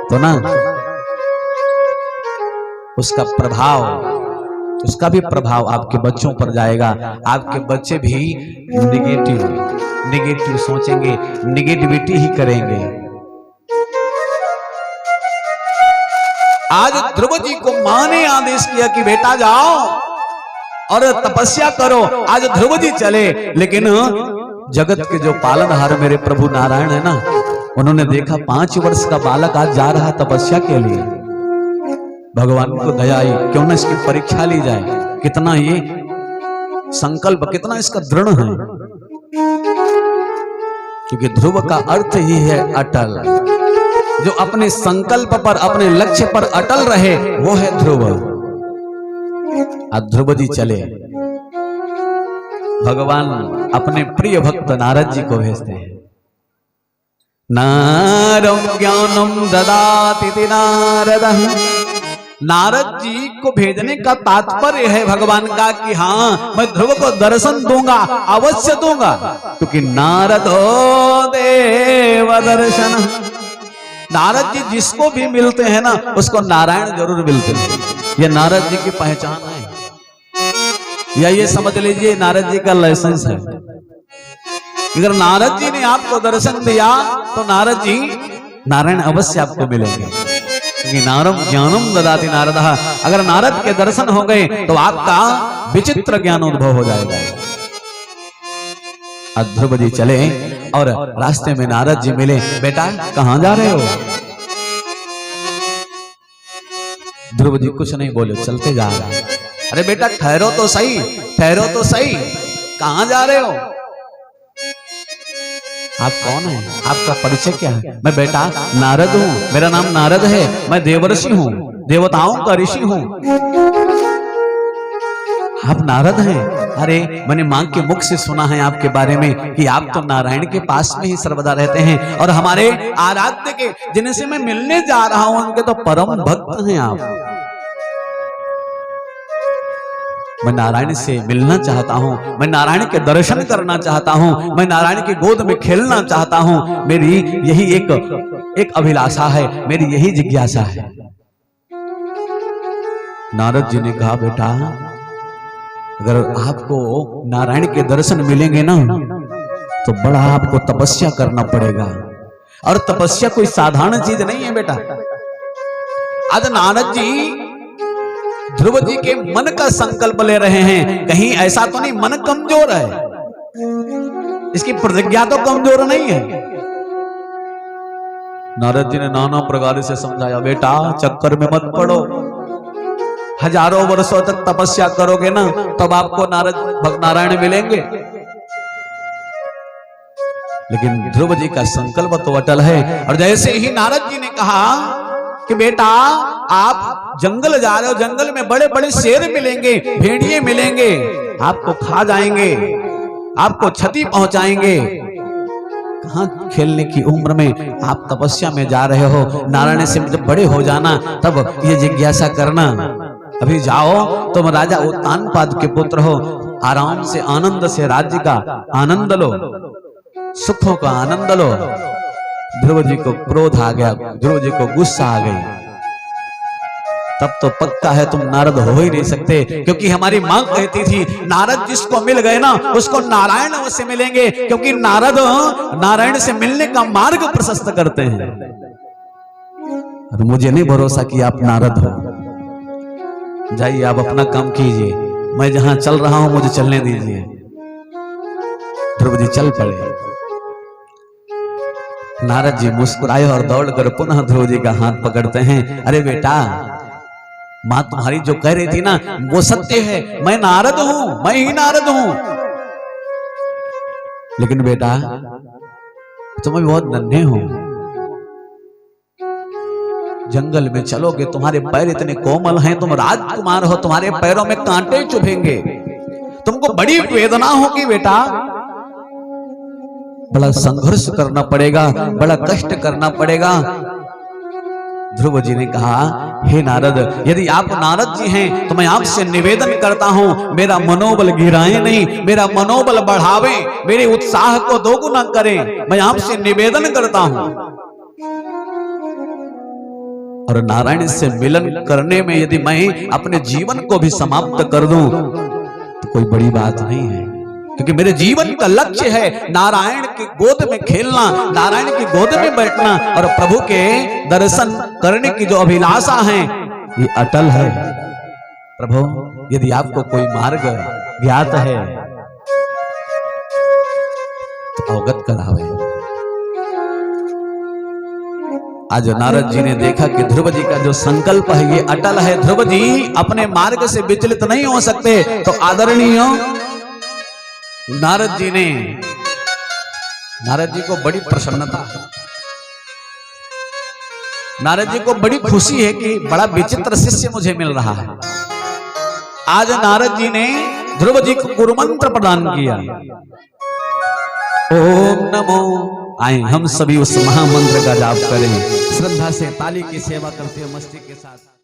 तो ना उसका प्रभाव, उसका भी प्रभाव आपके बच्चों पर जाएगा। आपके बच्चे भी निगेटिव सोचेंगे, निगेटिविटी ही करेंगे। आज ध्रुव जी को मां ने आदेश किया कि बेटा जाओ और तपस्या करो। आज ध्रुव जी चले, लेकिन जगत के जो पालनहार मेरे प्रभु नारायण है ना, उन्होंने देखा 5 वर्ष का बालक आज जा रहा तपस्या के लिए। भगवान को दया आई, क्यों ना इसकी परीक्षा ली जाए, कितना ये संकल्प, कितना इसका दृढ़ है। क्योंकि ध्रुव का अर्थ ही है अटल। जो अपने संकल्प पर, अपने लक्ष्य पर अटल रहे, वो है ध्रुव। आज ध्रुव जी चले, भगवान अपने प्रिय भक्त नारद जी को भेजते हैं। नारद ज्ञानम ददाति नारदः। नारद जी को भेजने का तात्पर्य है भगवान का कि हाँ, मैं ध्रुव को दर्शन दूंगा, अवश्य दूंगा, क्योंकि नारदो देव दर्शन। नारद जी जिसको भी मिलते हैं ना, उसको नारायण जरूर मिलते हैं। ये नारद जी की पहचान है, या ये समझ लीजिए नारद जी का लाइसेंस है। अगर नारद जी ने आपको दर्शन दिया तो नारद जी नारायण अवश्य आपको मिलेंगे, क्योंकि नारम ज्ञानम ददाति नारदः। अगर नारद के दर्शन हो गए तो आपका विचित्र ज्ञानोद्भव हो जाएगा। आज ध्रुव जी चले और रास्ते में नारद जी मिले। बेटा कहां जा रहे हो? ध्रुव जी कुछ नहीं बोले, चलते जा रहे हैं। अरे बेटा ठहरो तो सही, ठहरो तो सही, कहां जा रहे हो? आप कौन हैं? आपका परिचय क्या है? मैं बेटा नारद हूं, मेरा नाम नारद है, मैं देवर्षि हूं, देवताओं का ऋषि हूं। आप नारद हैं? अरे मैंने मां के मुख से सुना है आपके बारे में कि आप तो नारायण के पास में ही सर्वदा रहते हैं, और हमारे आराध्य के जिनसे मैं मिलने जा रहा हूं उनके तो परम भक्त हैं आप। मैं नारायण से मिलना चाहता हूं, मैं नारायण के दर्शन करना चाहता हूं, मैं नारायण की गोद में खेलना चाहता हूं। मेरी यही एक अभिलाषा है, मेरी यही जिज्ञासा है। नारद जी ने कहा बेटा अगर आपको नारायण के दर्शन मिलेंगे ना, तो बड़ा आपको तपस्या करना पड़ेगा, और तपस्या कोई साधारण चीज नहीं है बेटा। आज नारद जी ध्रुव जी के मन का संकल्प ले रहे हैं, कहीं ऐसा तो नहीं मन कमजोर है, इसकी प्रतिज्ञा तो कमजोर नहीं है। नारद जी ने नाना प्रकार से समझाया, बेटा चक्कर में मत पड़ो, हजारों वर्षों तक तपस्या करोगे ना, तब आपको नारायण मिलेंगे। लेकिन ध्रुव जी का संकल्प तो अटल है। और जैसे ही नारद जी ने कहा कि बेटा आप जंगल जा रहे हो, जंगल में बड़े बड़े शेर मिलेंगे, भेड़िए मिलेंगे, आपको खा जाएंगे, आपको क्षति पहुंचाएंगे। कहां खेलने की उम्र में आप तपस्या में जा रहे हो? नारायण से जब बड़े हो जाना तब ये जिज्ञासा करना। अभी जाओ, तुम राजा उत्तानपाद के पुत्र हो, आराम से आनंद से राज्य का आनंद लो, सुखों का आनंद लो। ध्रुव जी को क्रोध आ गया, ध्रुव जी को गुस्सा आ गई। तब तो पक्का है तुम नारद हो ही नहीं सकते, क्योंकि हमारी मां कहती थी नारद जिसको मिल गए ना उसको नारायण अवश्य मिलेंगे, क्योंकि नारद नारायण से मिलने का मार्ग प्रशस्त करते हैं। और मुझे नहीं भरोसा कि आप नारद हो। जाइए आप अपना काम कीजिए, मैं जहां चल रहा हूं मुझे चलने दीजिए। ध्रुव जी चल पड़े। नारद जी मुस्कुराए और दौड़कर पुनः ध्रुव जी का हाथ पकड़ते हैं। अरे बेटा मां तुम्हारी जो कह रही थी ना वो सत्य है, मैं नारद हूं, मैं ही नारद हूं। लेकिन बेटा तुम भी बहुत नन्हे हो, जंगल में चलोगे तुम्हारे पैर इतने कोमल हैं, तुम राजकुमार हो, तुम्हारे पैरों में कांटे चुभेंगे, तुमको बड़ी वेदना होगी बेटा, बड़ा संघर्ष करना पड़ेगा, बड़ा कष्ट करना पड़ेगा। ध्रुव जी ने कहा हे नारद, यदि आप नारद जी हैं तो मैं आपसे निवेदन करता हूं, मेरा मनोबल गिराए नहीं, मेरा मनोबल बढ़ावे, मेरे उत्साह को दोगुना करें, मैं आपसे निवेदन करता हूं। और नारायण से मिलन करने में यदि मैं अपने जीवन को भी समाप्त कर दूं तो कोई बड़ी बात नहीं है, क्योंकि मेरे जीवन का लक्ष्य है नारायण की गोद में खेलना, नारायण की गोद में बैठना और प्रभु के दर्शन करने की जो अभिलाषा है ये अटल है। प्रभु यदि आपको कोई मार्ग ज्ञात है तो अवगत करावे। आज नारद जी ने देखा कि ध्रुव जी का जो संकल्प है ये अटल है, ध्रुव जी अपने मार्ग से विचलित नहीं हो सकते, तो आदरणीय नारद जी को बड़ी प्रसन्नता, नारद जी को बड़ी खुशी है कि बड़ा विचित्र शिष्य मुझे मिल रहा है। आज नारद जी ने ध्रुव जी को गुरुमंत्र प्रदान किया, ओम नमो। आए हम सभी उस महामंत्र का जाप करें, श्रद्धा से ताली की सेवा करते हुए मस्ती के साथ।